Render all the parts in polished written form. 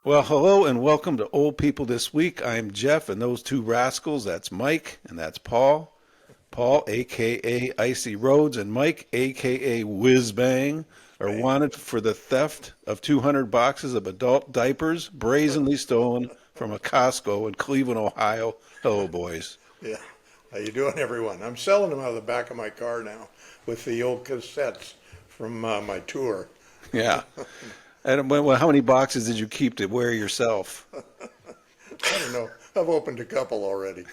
Well, hello and welcome to Old People This Week. I'm Jeff, and those two rascals, that's Mike and that's Paul. Paul, aka Icy Roads, and Mike, aka Whiz Bang, are Bang. wanted for the theft of 200 boxes of adult diapers brazenly stolen from a Costco in Cleveland, Ohio. Hello, boys. Yeah. How you doing, everyone? I'm selling them out of the back of my car now with the old cassettes from my tour. Yeah. And well, how many boxes did you keep to wear yourself? I don't know. I've opened a couple already.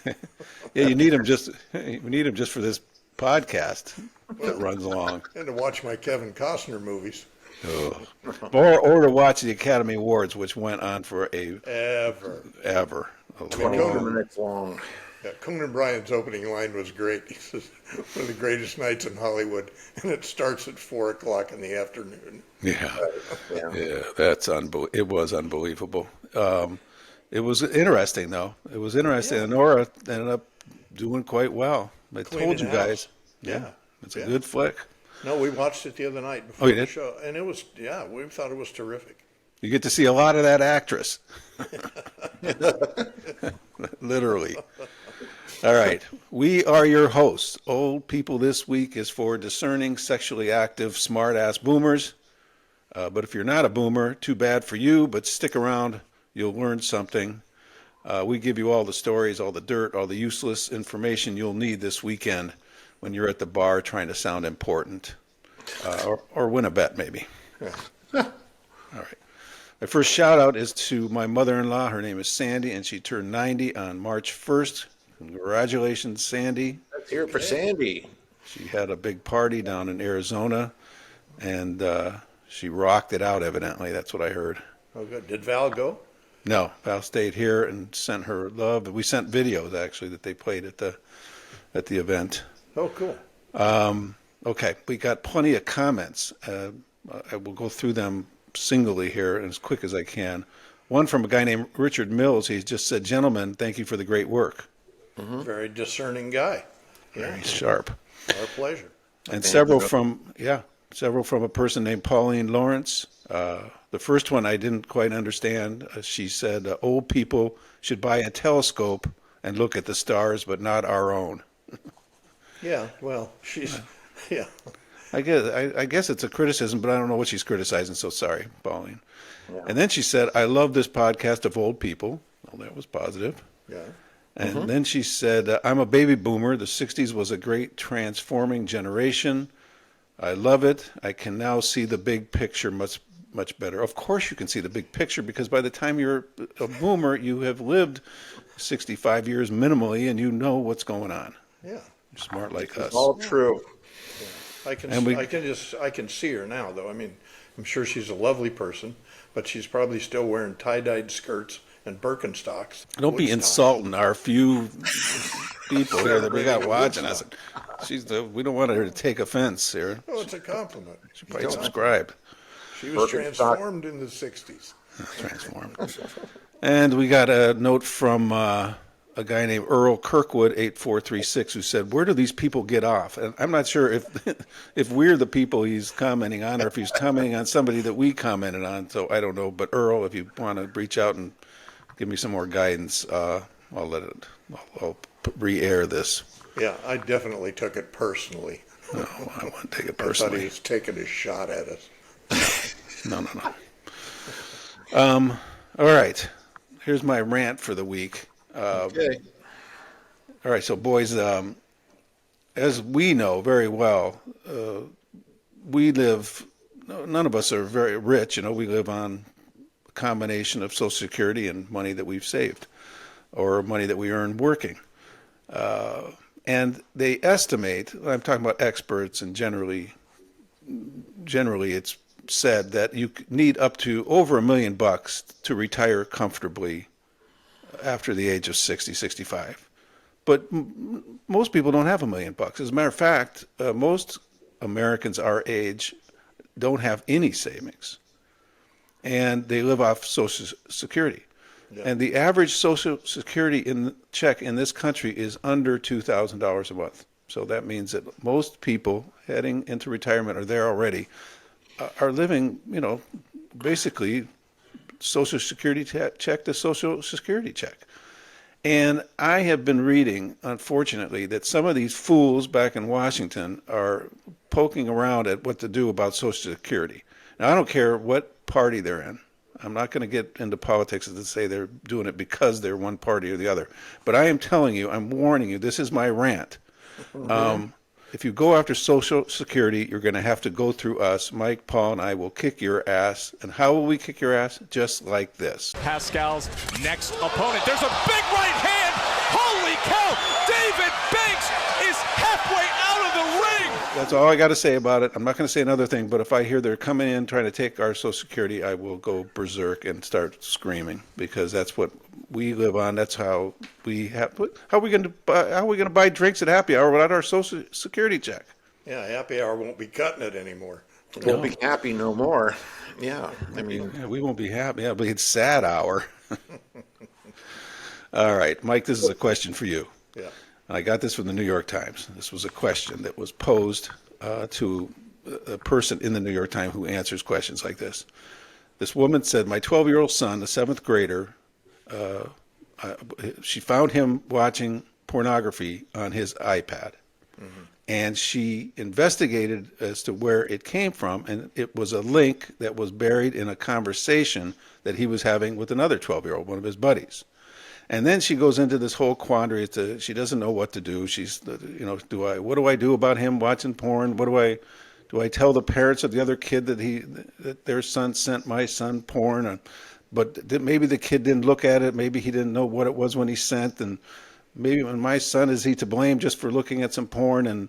Yeah, you need them just we need them just for this podcast that Well, runs along. and to watch my Kevin Costner movies. Ugh. Or to watch the Academy Awards, which went on for Ever. ever. A I mean, long- 20 minutes long. Yeah, Conan Bryan's opening line was great. He says, one of the greatest nights in Hollywood, and it starts at 4 o'clock in the afternoon. Yeah, Yeah. yeah, it was unbelievable. It was interesting though. It was interesting, Yeah. and Nora ended up doing quite well. I Cleaning told you house. guys. Yeah. It's a Yeah. good flick. No, we watched it the other night Oh, before you the did? show, and it was, yeah, we thought it was terrific. You get to see a lot of that actress. Literally. All right. We are your hosts. Old People This Week is for discerning, sexually active, smart-ass boomers. But if you're not a boomer, too bad for you, but stick around. You'll learn something. We give you all the stories, all the dirt, all the useless information you'll need this weekend when you're at the bar trying to sound important or win a bet, maybe. Yeah. All right. My first shout out is to my mother-in-law. Her name is Sandy, and she turned 90 on March 1st. Congratulations, Sandy. Let's hear it for Sandy. She had a big party down in Arizona, and she rocked it out, evidently. That's what I heard. Oh, good. Did Val go? No, Val stayed here and sent her love. We sent videos, actually, that they played at the event. Oh, cool. Okay, we got plenty of comments. I will go through them singly here as quick as I can. One from a guy named Richard Mills. He just said, "Gentlemen, thank you for the great work." Very discerning guy. Yeah, Very sharp. our pleasure. And several from a person named Pauline Lawrence. The first one I didn't quite understand. She said, "Old people should buy a telescope and look at the stars, but not our own." Yeah, well, she's, yeah. I guess it's a criticism, but I don't know what she's criticizing, so sorry, Pauline. Yeah. And then she said, "I love this podcast of old people." Well, that was positive. Yeah. And then she said, "I'm a baby boomer. The 60s was a great transforming generation. I love it. I can now see the big picture much, much better." Of course you can see the big picture, because by the time you're a boomer, you have lived 65 years minimally, and you know what's going on. Yeah. You're smart like us. All true. I can, And we- I can see her now, though. I mean, I'm sure she's a lovely person, but she's probably still wearing tie-dyed skirts and Birkenstocks. Don't be Woodstock. insulting our few people here that we got watching us. We don't want her to take offense here. Oh, it's a compliment. She probably subscribe. She was Birkenstock. transformed in the 60s. Transform. And we got a note from a guy named Earl Kirkwood, 8436, who said, "Where do these people get off?" And I'm not sure if if we're the people he's commenting on, or if he's commenting on somebody that we commented on. So I don't know. But Earl, if you want to reach out and give me some more guidance, I'll re-air this. Yeah, I definitely took it personally. No, I won't take it I thought he personally. was taking a shot at us. No. All right. Here's my rant for the week. Okay. All right, so boys, as we know very well, we live, none of us are very rich. We live on a combination of Social Security and money that we've saved, or money that we earn working. And they estimate, I'm talking about experts, and generally it's said that you need up to over $1 million to retire comfortably after the age of 60, 65. But most people don't have $1 million. As a matter of fact, most Americans our age don't have any savings, and they live off Social Security. Yeah. And the average Social Security check in this country is under $2,000 a month. So that means that most people heading into retirement, or there already, are living, basically Social Security check to Social Security check. And I have been reading, unfortunately, that some of these fools back in Washington are poking around at what to do about Social Security. Now, I don't care what party they're in. I'm not going to get into politics to say they're doing it because they're one party or the other. But I am telling you, I'm warning you, this is my rant. If you go after Social Security, you're going to have to go through us. Mike, Paul, and I will kick your ass. And how will we kick your ass? Just like this. Pascal's next opponent. There's a big right hand. Holy cow! David Banks is halfway out of the ring. That's all I got to say about it. I'm not going to say another thing, but if I hear they're coming in trying to take our Social Security, I will go berserk and start screaming because that's what we live on. That's how we have. How are we going to buy drinks at happy hour without our Social Security check? Yeah, happy hour won't be cutting it anymore. Won't be happy no more. Yeah, I mean, Yeah, we won't be happy. Yeah, but it's sad hour. All right, Mike, this is a question for you. Yeah. And I got this from the New York Times. This was a question that was posed to a person in the New York Times who answers questions like this. This woman said, my 12-year-old son, a seventh grader, she found him watching pornography on his iPad. Mm-hmm. And she investigated as to where it came from, and it was a link that was buried in a conversation that he was having with another 12-year-old, one of his buddies. And then she goes into this whole quandary. She doesn't know what to do. She's, what do I do about him watching porn? Do I tell the parents of the other kid that their son sent my son porn? But maybe the kid didn't look at it. Maybe he didn't know what it was when he sent. And maybe when my son, is he to blame just for looking at some porn? And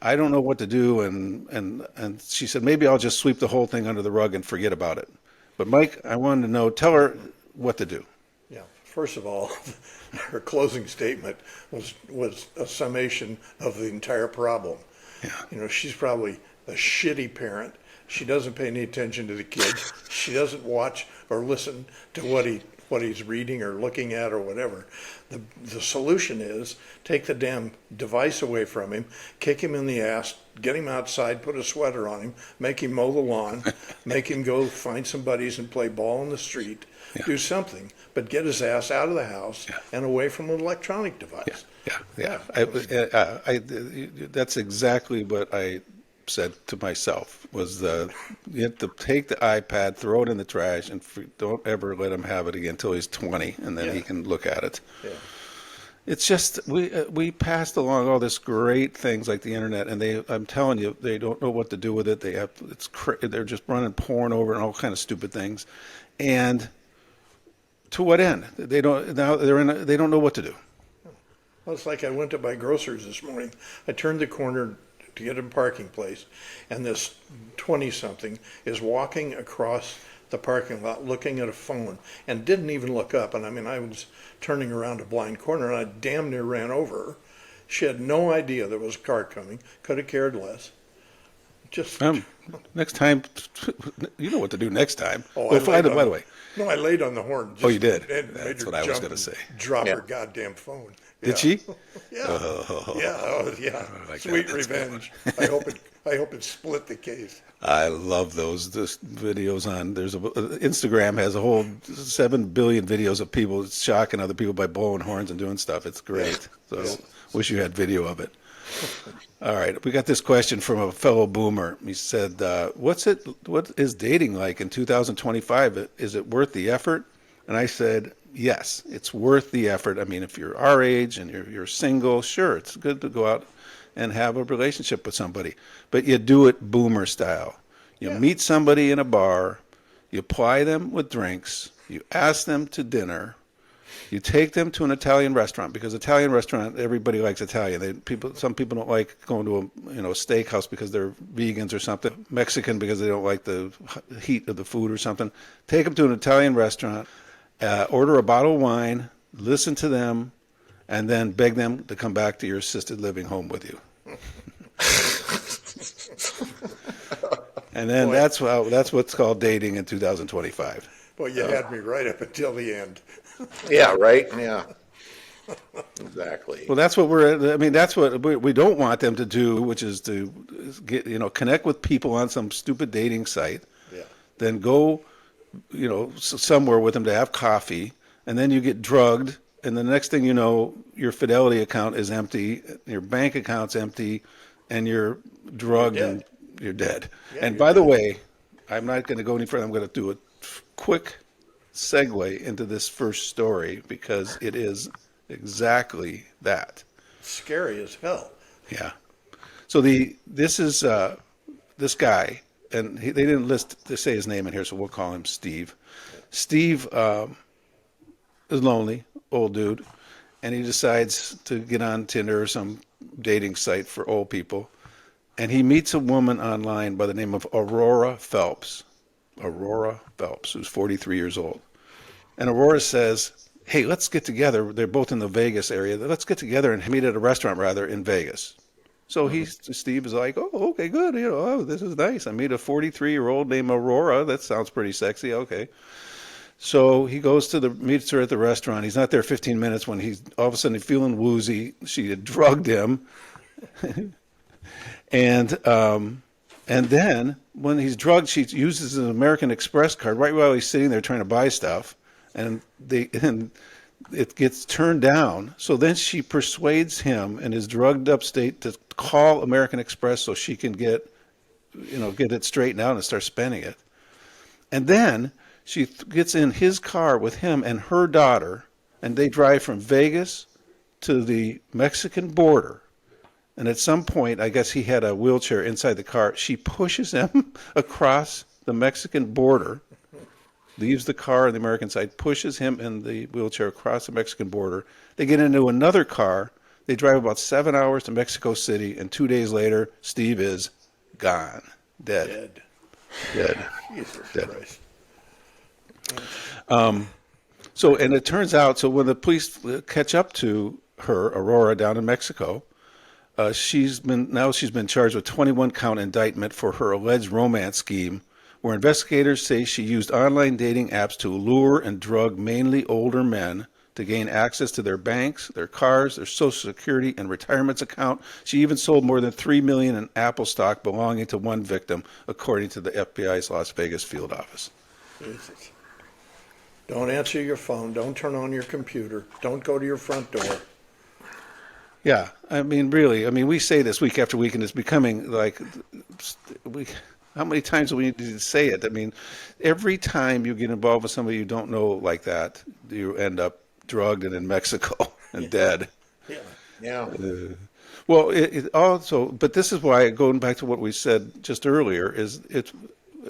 I don't know what to do. And she said, maybe I'll just sweep the whole thing under the rug and forget about it. But Mike, I wanted to know, tell her what to do. Yeah. First of all, her closing statement was a summation of the entire problem. Yeah. She's probably a shitty parent. She doesn't pay any attention to the kid. She doesn't watch or listen to what he's reading or looking at or whatever. The solution is take the damn device away from him, kick him in the ass, get him outside, put a sweater on him, make him mow the lawn, make him go find some buddies and play ball in the street. Yeah. Do something, but get his ass out of the house and away from an electronic device. Yeah. That's exactly what I said to myself, was you have to take the iPad, throw it in the trash, and don't ever let him have it again until he's 20, and then he can look at it. Yeah. It's just, we passed along all this great things like the internet, and I'm telling you, they don't know what to do with it. They're just running porn over and all kind of stupid things. And to what end? They don't know what to do. Well, it's like I went to buy groceries this morning. I turned the corner to get a parking place, and this 20-something is walking across the parking lot looking at a phone and didn't even look up. And I was turning around a blind corner, and I damn near ran over her. She had no idea there was a car coming, could have cared less. Just next time, you know what to do next time. Oh, by the way. No, I laid on the horn. You did? That's what I was going to say. Drop her goddamn phone. Did she? Yeah. Yeah. Sweet revenge. I hope it split the case. I love those videos on. Instagram has a whole 7 billion videos of people shocking other people by blowing horns and doing stuff. It's great. So wish you had video of it. All right, we got this question from a fellow boomer. He said, what is dating like in 2025? Is it worth the effort? And I said, yes, it's worth the effort. I mean, if you're our age and you're single, sure, it's good to go out and have a relationship with somebody. But you do it boomer style. You meet somebody in a bar, you ply them with drinks, you ask them to dinner, you take them to an Italian restaurant, because Italian restaurant, everybody likes Italian. Some people don't like going to a steakhouse because they're vegans or something. Mexican because they don't like the heat of the food or something. Take them to an Italian restaurant, order a bottle of wine, listen to them, and then beg them to come back to your assisted living home with you. And then that's what's called dating in 2025. Well, you had me right up until the end. Yeah, right? Yeah. Exactly. Well, that's what that's what we don't want them to do, which is to connect with people on some stupid dating site. Yeah. Then go somewhere with him to have coffee, and then you get drugged, and the next thing you know, your Fidelity account is empty, your bank account's empty, and you're drugged and dead. you're dead. Yeah, And you're by the dead. way, I'm not going to go any further. I'm going to do a quick segue into this first story because it is exactly that. Scary as hell. Yeah. So this is this guy, and they didn't to say his name in here, so we'll call him Steve. Steve is lonely, old dude, and he decides to get on Tinder or some dating site for old people, and he meets a woman online by the name of Aurora Phelps. Aurora Phelps, who's 43 years old. And Aurora says, hey, let's get together. They're both in the Vegas area. Let's get together and meet at a restaurant, rather, in Vegas. So Steve is like, oh, okay, good. Oh, this is nice. I meet a 43-year-old named Aurora. That sounds pretty sexy. Okay. So he meets her at the restaurant. He's not there 15 minutes when he's all of a sudden feeling woozy. She had drugged him. And then when he's drugged, she uses an American Express card right while he's sitting there trying to buy stuff. And it gets turned down. So then she persuades him in his drugged up state to call American Express so she can get it straightened out and start spending it. And then she gets in his car with him and her daughter, and they drive from Vegas to the Mexican border. And at some point, I guess he had a wheelchair inside the car. She pushes him across the Mexican border, leaves the car on the American side, pushes him in the wheelchair across the Mexican border. They get into another car. They drive about 7 hours to Mexico City, and 2 days later, Steve is gone, dead. Jesus Dead. Christ. So, and it turns out, so when the police catch up to her, Aurora, down in Mexico, she's been charged with 21 count indictment for her alleged romance scheme, where investigators say she used online dating apps to lure and drug mainly older men to gain access to their banks, their cars, their Social Security and retirement account. She even sold more than $3 million in Apple stock belonging to one victim, according to the FBI's Las Vegas field office. Jesus. Don't answer your phone. Don't turn on your computer. Don't go to your front door. Yeah, I mean, really, we say this week after week, and it's becoming like, how many times do we need to say it? I mean, every time you get involved with somebody you don't know like that, you end up drugged and in Mexico and dead. Yeah. Yeah. Well, it also, but this is why, going back to what we said just earlier, is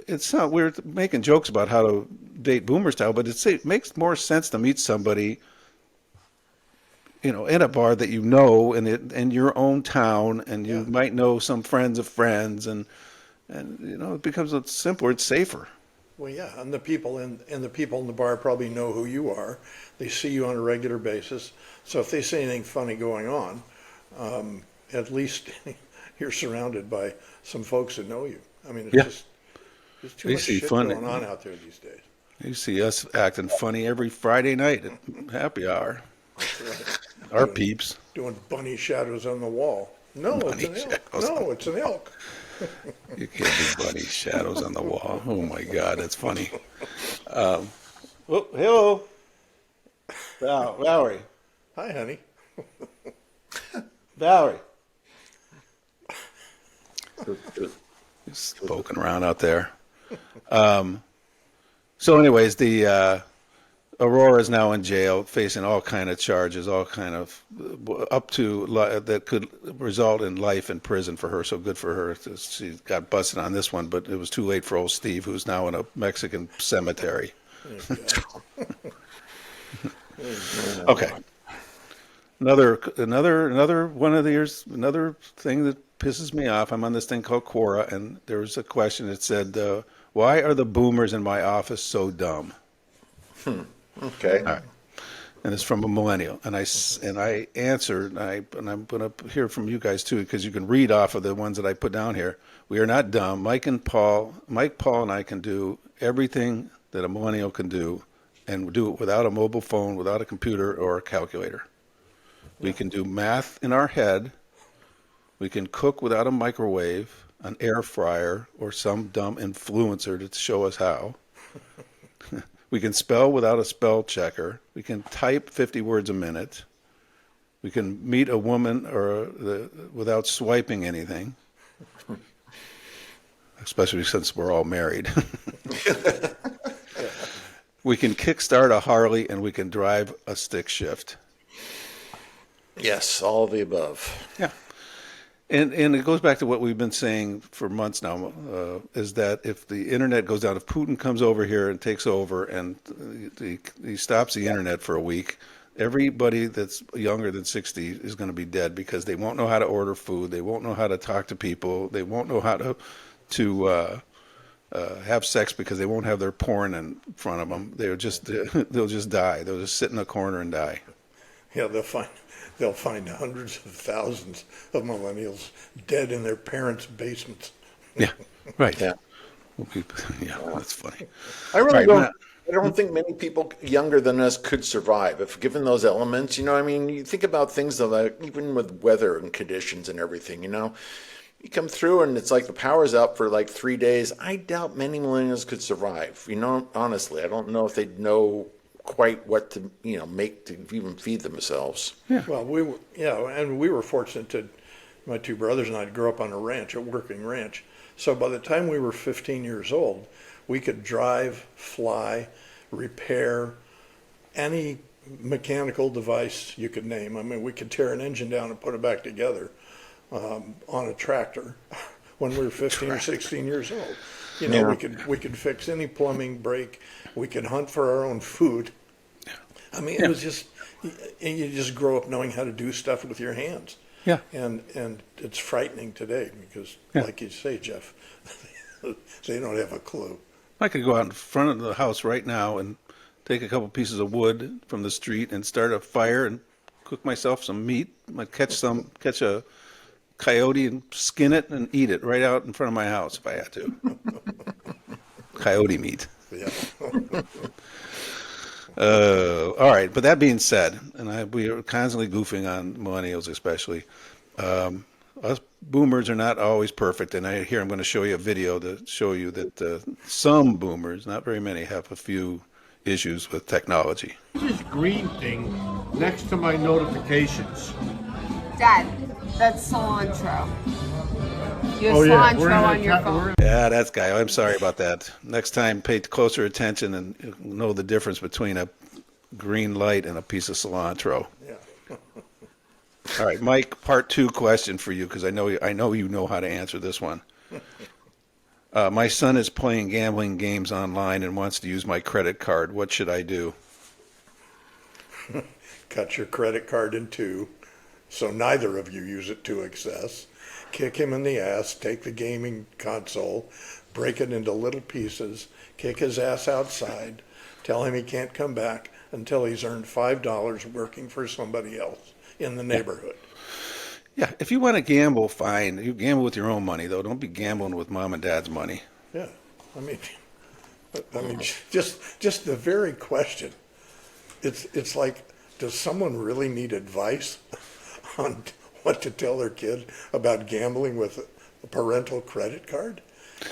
it's not, we're making jokes about how to date boomer style, but it makes more sense to meet somebody, in a bar that in your own town, and you might know some friends of friends, and it becomes simpler, it's safer. Well, yeah, and the people in the bar probably know who you are. They see you on a regular basis. So if they see anything funny going on, at least you're surrounded by some folks that know you. I mean, there's too They much see shit funny. going on out there these days. You see us acting funny every Friday night at happy hour. Our peeps. Doing bunny shadows on the wall. No, Bunny it's an elk. shadows on No, it's an elk. You can't do bunny shadows on the wall. Oh my God, that's funny. Oh, hello, Valerie. Hi, honey. Valerie. Just poking around out there. So, anyways, the Aurora is now in jail, facing all kind of charges, all kind of up to that could result in life in prison for her. So good for her. She got busted on this one, but it was too late for old Steve, who's now in a Mexican cemetery. Okay. Another one of another thing that pisses me off. I'm on this thing called Quora, and there was a question that said, "Why are the boomers in my office so dumb?" Okay. All right. And it's from a millennial, and I answered, and I'm going to hear from you guys too, because you can read off of the ones that I put down here. We are not dumb. Mike, Paul, and I can do everything that a millennial can do, and do it without a mobile phone, without a computer or a calculator. We can do math in our head. We can cook without a microwave, an air fryer, or some dumb influencer to show us how. We can spell without a spell checker. We can type 50 words a minute. We can meet a woman without swiping anything, especially since we're all married. We can kickstart a Harley, and we can drive a stick shift. Yes, all of the above. Yeah. And it goes back to what we've been saying for months now, is that if the internet goes down, if Putin comes over here and takes over and he stops the internet for a week, everybody that's younger than 60 is going to be dead because they won't know how to order food, they won't know how to talk to people, they won't know how to have sex because they won't have their porn in front of them. They'll just die. They'll just sit in a corner and die. Yeah, they'll find hundreds of thousands of millennials dead in their parents' basements. Yeah, right. Yeah. Yeah, that's funny. I really Right, don't. Matt. I don't think many people younger than us could survive if given those elements. You know, I mean, you think about things like even with weather and conditions and everything. You know, you come through and it's like the power's out for like 3 days. I doubt many millennials could survive. You know, honestly, I don't know if they'd know quite what to make to even feed themselves. Yeah. Well, and we were fortunate to, my two brothers and I, to grow up on a ranch, a working ranch. So by the time we were 15 years old, we could drive, fly, repair any mechanical device you could name. I mean, we could tear an engine down and put it back together on a tractor when we were 15 or 16 years old. You know, we could fix any plumbing break. We could hunt for our own food. I mean, it was just, you just grow up knowing how to do stuff with your hands. Yeah. And it's frightening today because, like you say, Jeff, they don't have a clue. I could go out in front of the house right now and take a couple pieces of wood from the street and start a fire and cook myself some meat. I'd catch a coyote and skin it and eat it right out in front of my house if I had to. Coyote meat. Yeah. All right, but that being said, and we are constantly goofing on millennials especially. Us boomers are not always perfect, and I'm going to show you a video to show you that some boomers, not very many, have a few issues with technology. This green thing next to my notifications. Dad, that's cilantro. You have Oh, yeah. cilantro on your phone. Yeah, that's Guy. I'm sorry about that. Next time, pay closer attention and know the difference between a green light and a piece of cilantro. Yeah. All right, Mike, part 2 question for you, because I know you know how to answer this one. My son is playing gambling games online and wants to use my credit card. What should I do? Cut your credit card in two, so neither of you use it to excess. Kick him in the ass, take the gaming console, break it into little pieces, kick his ass outside, tell him he can't come back until he's earned $5 working for somebody else in the neighborhood. Yeah, if you want to gamble, fine. You gamble with your own money, though. Don't be gambling with mom and dad's money. Yeah, I mean, just the very question. It's like, does someone really need advice on what to tell their kid about gambling with a parental credit card?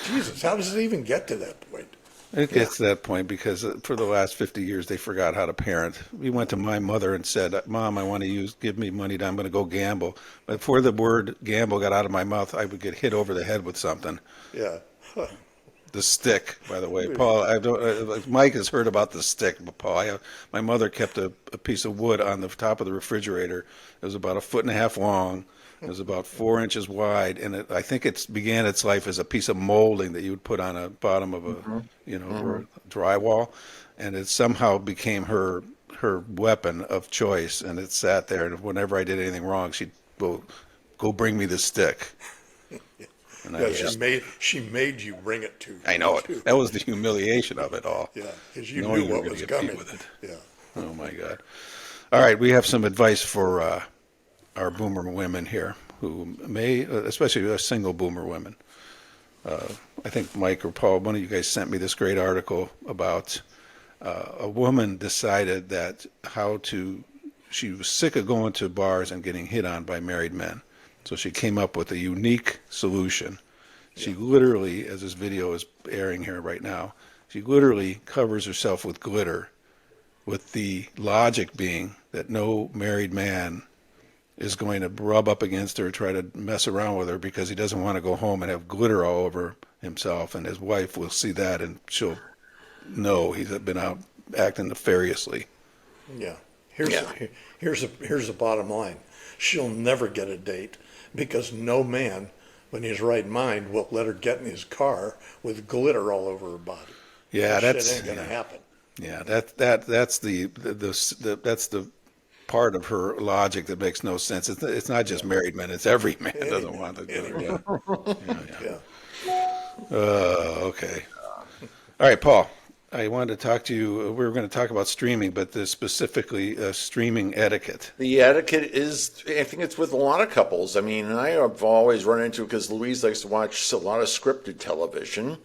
Jesus, how does it even get to that point? It gets to that point because for the last 50 years, they forgot how to parent. We went to my mother and said, Mom, I want to give me money. I'm going to go gamble. But before the word gamble got out of my mouth, I would get hit over the head with something. Yeah. The stick, by the way. Paul, Mike has heard about the stick, but Paul, my mother kept a piece of wood on the top of the refrigerator. It was about 1.5 feet long. It was about 4 inches wide, and I think it began its life as a piece of molding that you would put on a bottom of or drywall, and it somehow became her weapon of choice, and it sat there. And whenever I did anything wrong, she'd go bring me the stick. And Yeah, she made you bring it to. I know too. it. That was the humiliation of it all. Yeah, because you Knowing knew you were what gonna was get beat coming. with it. Yeah. Oh my God! All right, we have some advice for our boomer women here, who may, especially single boomer women. I think Mike or Paul, one of you guys sent me this great article about a woman decided that she was sick of going to bars and getting hit on by married men. So she came up with a unique solution. She literally, as this video is airing here right now, she literally covers herself with glitter, with the logic being that no married man is going to rub up against her, try to mess around with her because he doesn't want to go home and have glitter all over himself, and his wife will see that and she'll know he's been out acting nefariously. Yeah. Here's the bottom line. She'll never get a date because no man, when he's right in mind, will let her get in his car with glitter all over her body. Yeah, that that's shit ain't gonna happen. Yeah, that's the part of her logic that makes no sense. It's not just married men; it's every man doesn't want to do it. Yeah. Okay. All right, Paul. I wanted to talk to you. We were going to talk about streaming, but specifically streaming etiquette. The etiquette is, I think it's with a lot of couples. I mean, I have always run into it because Louise likes to watch a lot of scripted television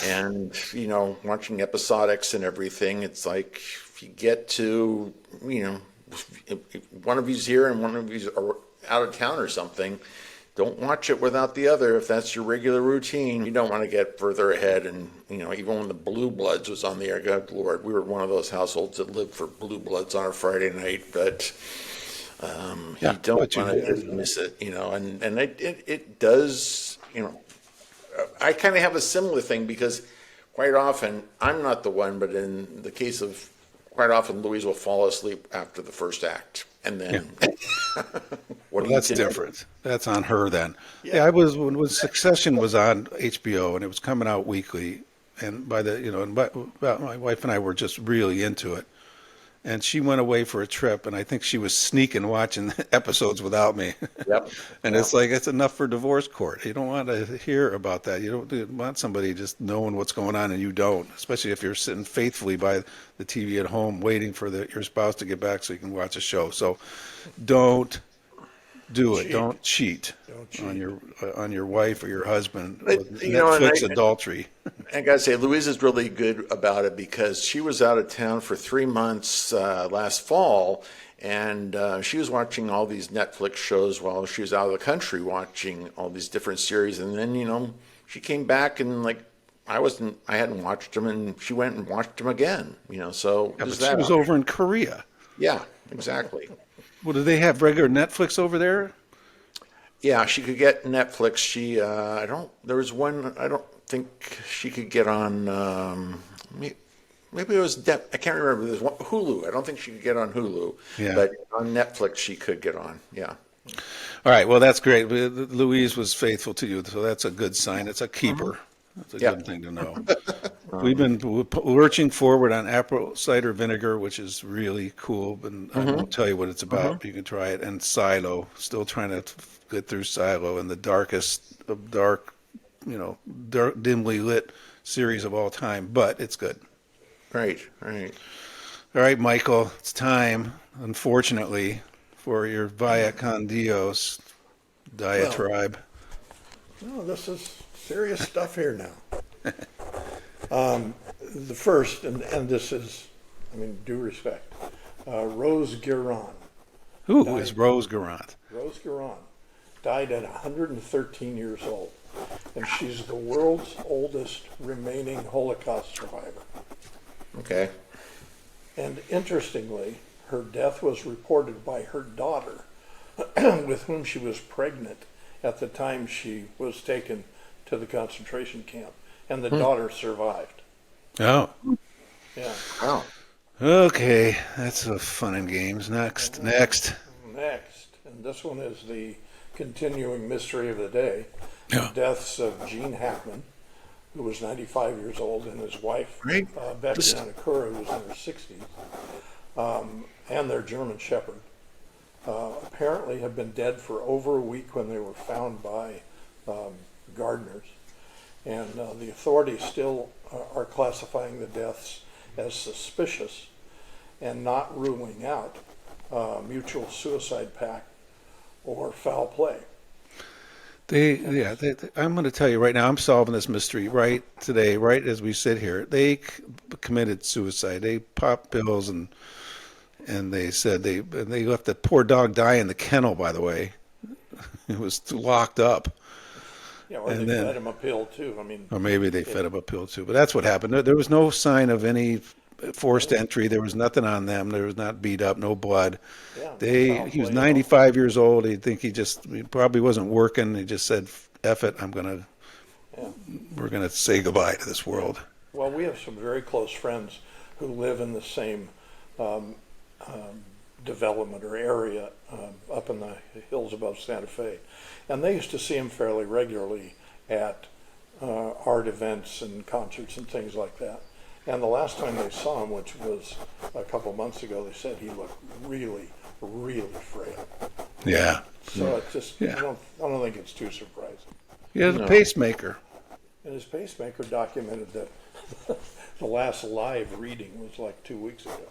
and, watching episodics and everything. It's like if you get to, if one of you's here and one of you's out of town or something, don't watch it without the other. If that's your regular routine, you don't want to get further ahead. And, even when the Blue Bloods was on the air, God Lord, we were one of those households that lived for Blue Bloods on a Friday night, but you don't want to miss it, and it does, I kind of have a similar thing because quite often, I'm not the one, but in the case of quite often, Louise will fall asleep after the first act. And then, that's different. That's on her then. Yeah, I was when Succession was on HBO and it was coming out weekly, and by the my wife and I were just really into it, and she went away for a trip, and I think she was sneaking watching episodes without me. Yep. And it's like it's enough for divorce court. You don't want to hear about that. You don't want somebody just knowing what's going on, and you don't, especially if you're sitting faithfully by the TV at home waiting for your spouse to get back so you can watch a show. So don't do it. Don't cheat on your wife or your husband with Netflix adultery. I gotta say, Louise is really good about it because she was out of town for 3 months last fall, and she was watching all these Netflix shows while she was out of the country watching all these different series. And then, she came back and I hadn't watched them, and she went and watched them again. So but she was over in Korea. Yeah, exactly. Well, do they have regular Netflix over there? Yeah, she could get Netflix. There was one, I don't think she could get on, maybe it was, I can't remember, there's one, Hulu. I don't think she could get on Hulu, but on Netflix she could get on, yeah. All right, well, that's great. Louise was faithful to you, so that's a good sign. It's a keeper. That's a good thing to know. We've been lurching forward on apple cider vinegar, which is really cool, but I won't tell you what it's about. But you can try it. And Silo, still trying to get through Silo in the darkest of dark, dimly lit series of all time, but it's good. Right. All right, Michael, it's time, unfortunately, for your Via Con Dios diatribe. No, this is serious stuff here now. The first, and this is, due respect, Rose Guerin. Who is Rose Guerin? Rose Guerin died at 113 years old, and she's the world's oldest remaining Holocaust survivor. Okay. And interestingly, her death was reported by her daughter, with whom she was pregnant at the time she was taken to the concentration camp, and the daughter survived. Oh. Yeah. Wow. Okay, that's a fun and games. Next. And this one is the continuing mystery of the day. Yeah. The deaths of Gene Hackman, who was 95 years old, and his wife, Right. Becky Nakura, who was in her 60s, and their German Shepherd. Apparently have been dead for over a week when they were found by gardeners. And the authorities still are classifying the deaths as suspicious and not ruling out mutual suicide pact or foul play. I'm going to tell you right now, I'm solving this mystery right today, right as we sit here. They committed suicide. They popped pills and they said they left the poor dog die in the kennel, by the way. It was locked up. Yeah, or And they then- fed him a pill too. I mean, Or maybe they fed him a pill too. But that's what happened. There was no sign of any forced entry. There was nothing on them. There was not beat up, no blood. yeah, He was 95 years old. He probably wasn't working. He just said, "F it, we're gonna say goodbye to this world." Well, we have some very close friends who live in the same development or area up in the hills above Santa Fe. And they used to see him fairly regularly at art events and concerts and things like that. And the last time they saw him, which was a couple months ago, they said he looked really, really frail. Yeah. So it's just, Yeah. I don't think it's too surprising. He has a pacemaker. And his pacemaker documented that the last live reading was like 2 weeks ago.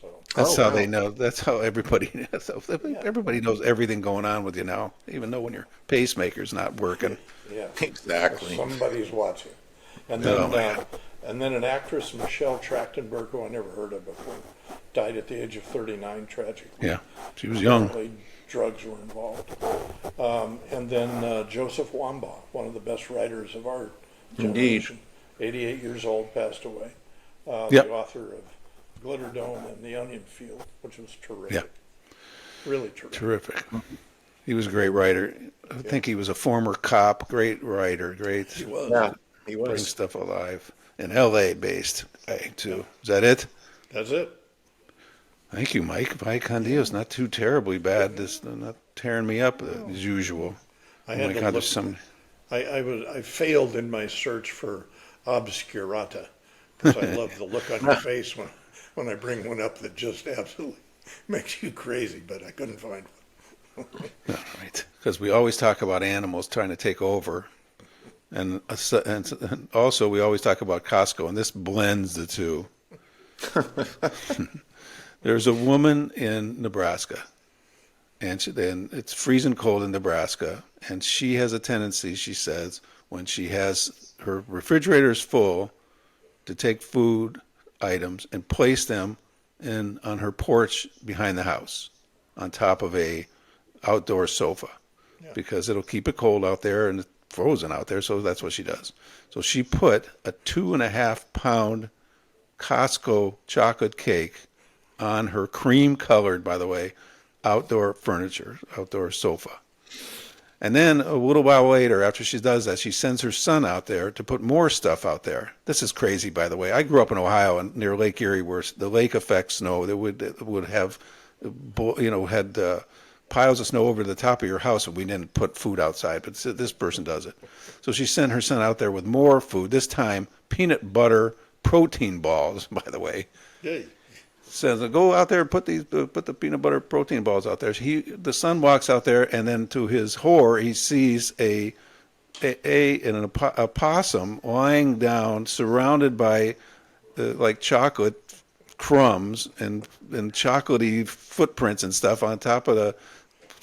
So That's how they know. That's how everybody. Everybody knows everything going on with you now, even though when your pacemaker's not working. yeah, Exactly. somebody's watching. And Oh, then, and then an actress, Michelle Trachtenberg, who I never heard of before, died at the age of 39 tragically. Yeah, she was young. Apparently drugs were involved. And then Joseph Wambaugh, one of the best writers of our generation, 88 years old, passed away. Yep. The author of Glitter Dome and The Onion Field, which was terrific. Yeah. Really terrific. Terrific. He was a great writer. I think he was a former cop. Great writer. Great. He was. Yeah, he Brings was. stuff alive. An L.A. based guy too. Is that it? That's it. Thank you, Mike. Mike Condio's not too terribly bad. This not tearing me up as usual. I Oh had my to God, look. there's some. I failed in my search for obscurata because I love the look on your face when I bring one up that just absolutely makes you crazy, but I couldn't find one. Right, because we always talk about animals trying to take over, and also we always talk about Costco, and this blends the two. There's a woman in Nebraska, and it's freezing cold in Nebraska, and she has a tendency, she says, when she has her refrigerator's full, to take food items and place them on her porch behind the house, on top of a outdoor sofa, because it'll keep it cold out there and it's frozen out there. So that's what she does. So she put a 2.5-pound Costco chocolate cake on her cream-colored, by the way, outdoor furniture, outdoor sofa. And then a little while later, after she does that, she sends her son out there to put more stuff out there. This is crazy, by the way. I grew up in Ohio and near Lake Erie, where the lake affects snow. That would have, had piles of snow over the top of your house, and we didn't put food outside. But this person does it. So she sent her son out there with more food. This time, peanut butter protein balls. By the way. Yay. Says, go out there and put the peanut butter protein balls out there. The son walks out there, and then to his horror, he sees a possum lying down, surrounded by like chocolate crumbs and chocolatey footprints and stuff on top of the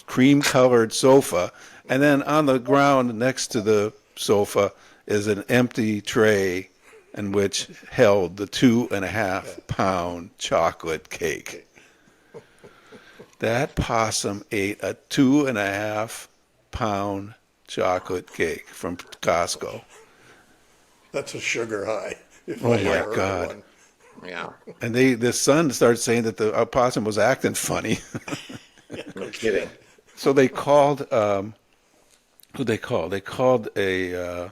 cream-colored sofa, and then on the ground next to the sofa is an empty tray in which held the 2.5-pound chocolate cake. That possum ate a 2.5-pound chocolate cake from Costco. That's a sugar high. If Oh I my ever heard God. one. Yeah. And the son started saying that the possum was acting funny. No kidding. So they called, who'd they call? They called Animal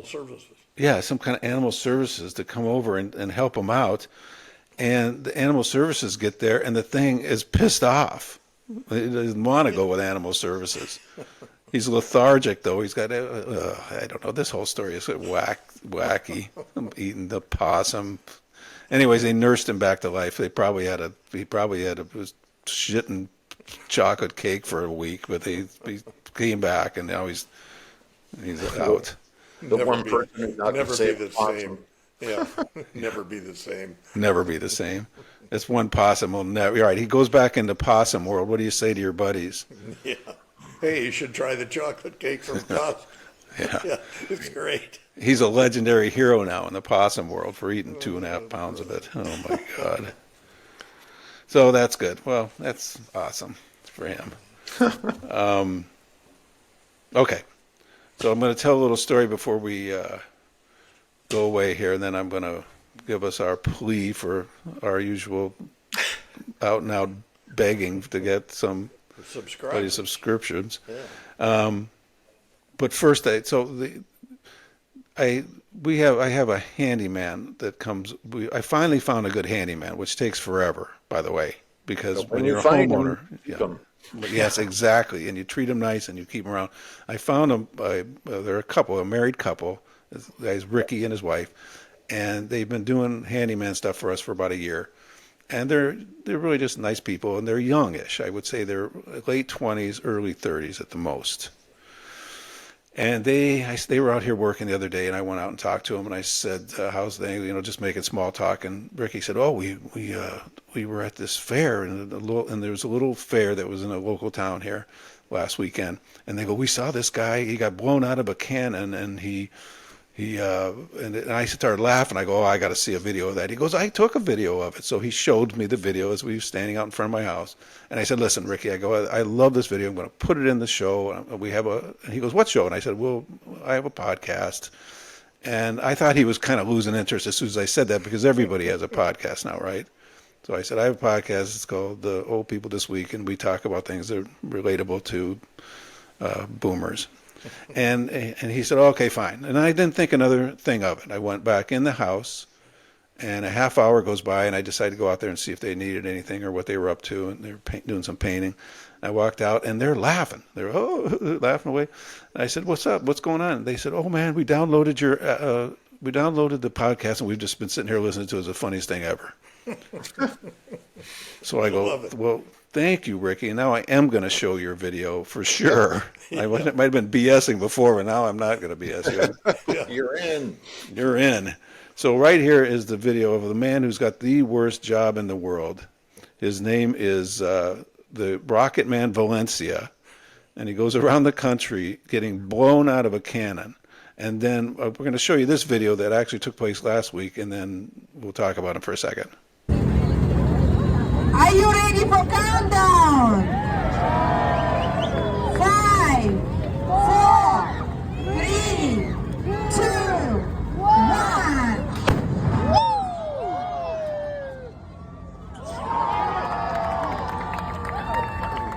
services. some kind of animal services to come over and help them out. And the animal services get there, and the thing is pissed off. He doesn't want to go with animal services. He's lethargic, though. He's got, I don't know, this whole story is wacky. Eating the possum. Anyways, they nursed him back to life. He probably was shitting chocolate cake for a week, but he came back, and now he's out. The one person who's not never to say be the possum. same. Yeah, never be the same. Never be the same. This one possum will never. All right, he goes back into possum world. What do you say to your buddies? Yeah. Hey, you should try the chocolate cake from Costco. Yeah. Yeah, it's great. He's a legendary hero now in the possum world for eating 2.5 pounds of it. Oh my God. So that's good. Well, that's awesome for him. Okay. So I'm going to tell a little story before we go away here, and then I'm going to give us our plea for our usual out and out begging to get some subscriptions. But first, I have a handyman that comes. I finally found a good handyman, which takes forever, by the way, because But when you're a find homeowner, keep 'em. yes, exactly, and you treat them nice and you keep them around. I found them. They're a married couple. This guy's Ricky and his wife, and they've been doing handyman stuff for us for about a year. And they're really just nice people, and they're youngish. I would say they're late 20s, early 30s at the most. And they were out here working the other day, and I went out and talked to them, and I said, "How's things?" Just making small talk. And Ricky said, "Oh, we were at this fair, and there was a little fair that was in a local town here last weekend." And they go, "We saw this guy. He got blown out of a cannon, and and I started laughing. I go, "Oh, I got to see a video of that." He goes, "I took a video of it." So he showed me the video as we were standing out in front of my house. And I said, "Listen, Ricky," I go, "I love this video. I'm going to put it in the show. And he goes, "What show?" And I said, "Well, I have a podcast." And I thought he was kind of losing interest as soon as I said that, because everybody has a podcast now, right? So I said, "I have a podcast. It's called The Old People This Week, and we talk about things that are relatable to boomers." And he said, "Oh, okay, fine." And I didn't think another thing of it. I went back in the house, and a half hour goes by, and I decided to go out there and see if they needed anything or what they were up to, and they were doing some painting. I walked out, and they're laughing. They're laughing away. And I said, "What's up? What's going on?" And they said, "Oh man, we downloaded the podcast, and we've just been sitting here listening to it. It's the funniest thing ever." So I go, "Well, thank you, Ricky. And now I am going to show your video for sure." I might have been BSing before, but now I'm not going to BS you. You're in. You're in. So right here is the video of the man who's got the worst job in the world. His name is the Rocket Man Valencia, and he goes around the country getting blown out of a cannon. And then we're going to show you this video that actually took place last week, and then we'll talk about him for a second. Are you ready for countdown? 5, 4, 3, 2, 1.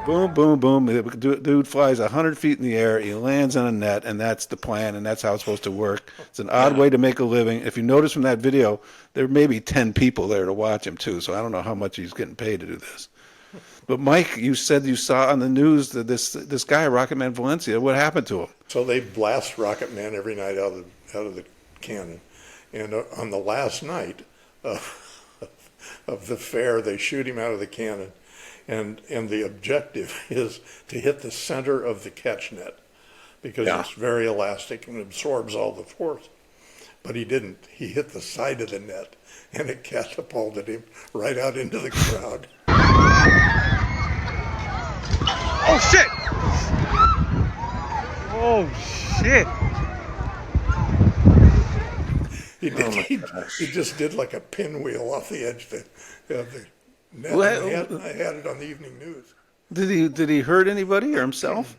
Boom, boom, boom. The dude flies 100 feet in the air. He lands on a net, and that's the plan, and that's how it's supposed to work. It's an odd way to make a living. If you notice from that video, there may be 10 people there to watch him, too, so I don't know how much he's getting paid to do this. But, Mike, you said you saw on the news that this guy, Rocket Man Valencia, what happened to him? So they blast Rocket Man every night out of the cannon. And on the last night of the fair, they shoot him out of the cannon. And the objective is to hit the center of the catch net, because it's very elastic and absorbs all the force. But he didn't. He hit the side of the net, and it catapulted him right out into the crowd. Oh shit! Oh shit! He just did like a pinwheel off the edge of the net. I had it on the evening news. Did he hurt anybody or himself?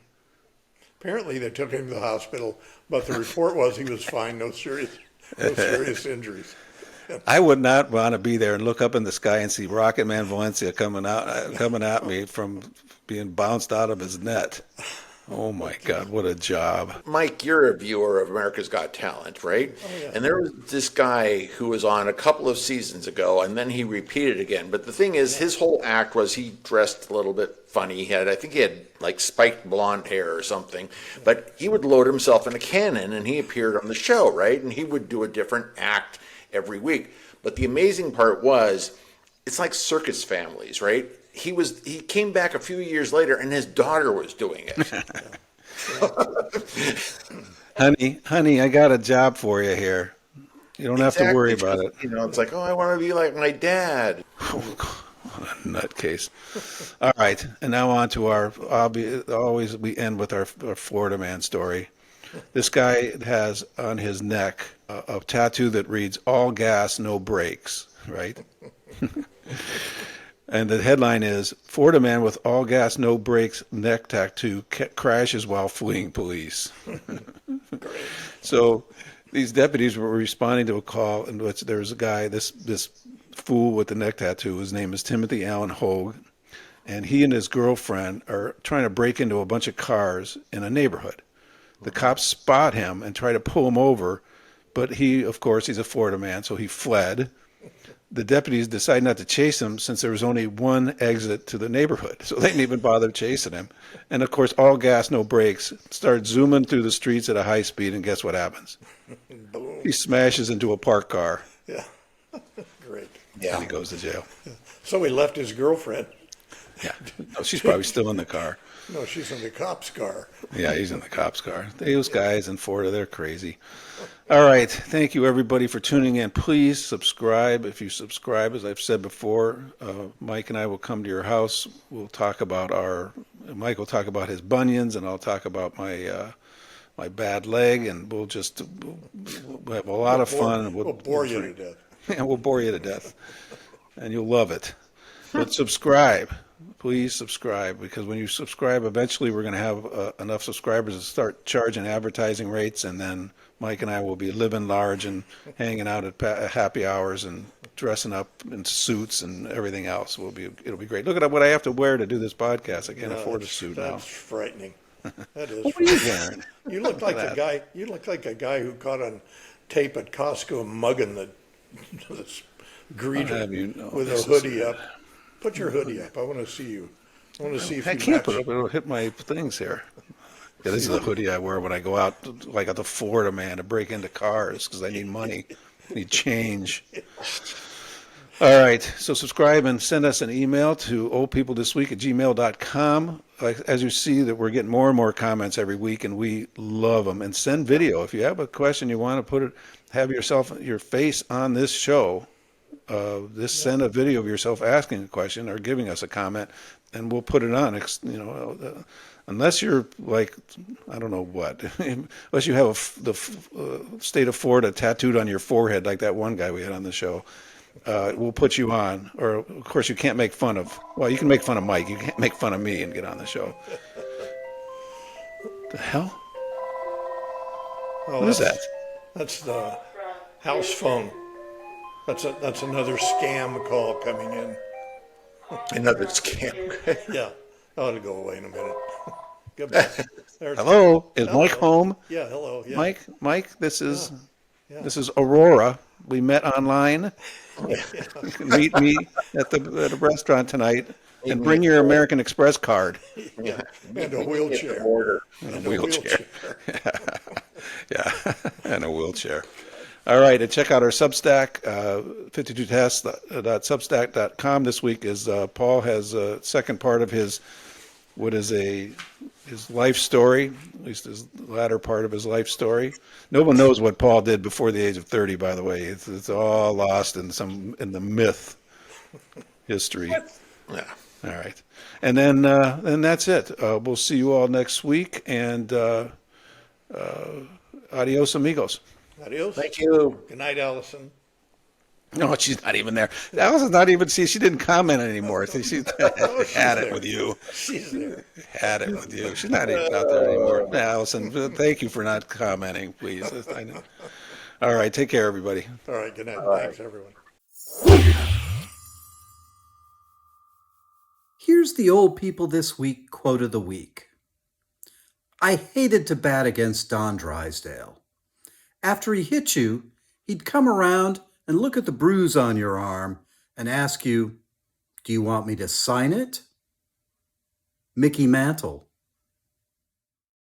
Apparently they took him to the hospital, but the report was he was fine, no serious injuries. I would not want to be there and look up in the sky and see Rocket Man Valencia coming at me from being bounced out of his net. Oh my God, what a job. Mike, you're a viewer of America's Got Talent, right? Oh, yeah. And there was this guy who was on a couple of seasons ago, and then he repeated again. But the thing is, his whole act was he dressed a little bit funny. I think he had like spiked blonde hair or something. But he would load himself in a cannon, and he appeared on the show, right? And he would do a different act every week. But the amazing part was, it's like circus families, right? He came back a few years later, and his daughter was doing it. honey, I got a job for you here. You don't have to worry about it. It's like, oh, I want to be like my dad. What a nutcase. All right, and now on to always we end with our Florida man story. This guy has on his neck a tattoo that reads, "All gas, no brakes," right? And the headline is, "Florida man with all gas, no brakes neck tattoo crashes while fleeing police." So these deputies were responding to a call in which there was a guy, this fool with the neck tattoo. His name is Timothy Allen Hogue, and he and his girlfriend are trying to break into a bunch of cars in a neighborhood. The cops spot him and try to pull him over, but he, of course, he's a Florida man, so he fled. The deputies decide not to chase him since there was only one exit to the neighborhood, so they didn't even bother chasing him. And of course, all gas, no brakes, start zooming through the streets at a high speed, and guess what happens? He smashes into a parked car. Yeah. Great. And he goes to jail. So he left his girlfriend. Yeah. No, she's probably still in the car. No, she's in the cop's car. Yeah, he's in the cop's car. Those guys in Florida, they're crazy. All right. Thank you, everybody, for tuning in. Please subscribe. If you subscribe, as I've said before, Mike and I will come to your house. Mike will talk about his bunions, and I'll talk about my bad leg, and we'll have a lot of fun. And We'll bore you to death. Yeah, we'll bore you to death, and you'll love it. But subscribe. Please subscribe, because when you subscribe, eventually we're going to have enough subscribers to start charging advertising rates, and then Mike and I will be living large and hanging out at happy hours and dressing up in suits and everything else. It'll be great. Look at what I have to wear to do this podcast. I can't afford a suit now. That's frightening. That is. What are you wearing? You look like the guy. You look like a guy who caught on tape at Costco mugging this greeter with a hoodie up. Put your hoodie up. I want to see you. I want to see if I you can't match. put it up. It'll hit my things here. Yeah, this is the hoodie I wear when I go out, like at the Florida man, to break into cars because I need money, need change. All right, so subscribe and send us an email to oldpeoplethisweek@gmail.com. As you see, that we're getting more and more comments every week, and we love them. And send video if you have a question you want to have your face on this show. Send a video of yourself asking a question or giving us a comment, and we'll put it on. Unless you're like, I don't know what, unless you have the state of Florida tattooed on your forehead like that one guy we had on the show, we'll put you on. Or of course you can't make fun of. Well, you can make fun of Mike. You can't make fun of me and get on the show. The hell? Oh, What is that? That's the house phone. That's another scam call coming in. Another scam. Yeah, ought to go away in a minute. Goodbye. Hello, is Mike home? Yeah, hello. Yeah. Mike, this is Aurora. We met online. You can meet me at a restaurant tonight, and bring your American Express card. Yeah. And a wheelchair. And a wheelchair. Yeah, and a wheelchair. All right, and check out our Substack, 52tests.substack.com. This week is Paul has a second part of his life story, at least his latter part of his life story. No one knows what Paul did before the age of 30, by the way. It's all lost in the myth history. Yeah. All right, and then that's it. We'll see you all next week, and adios, amigos. Adios. Thank you. Good night, Allison. No, she's not even there. Allison's not even. See, she didn't comment anymore. See, she's had it with you. She's there. Had it with you. She's not even out there anymore. Allison, thank you for not commenting, please. All right, take care, everybody. All right, good night. Thanks, everyone. Here's the Old People This Week quote of the week. I hated to bat against Don Drysdale. After he hit you, he'd come around and look at the bruise on your arm and ask you, do you want me to sign it? Mickey Mantle.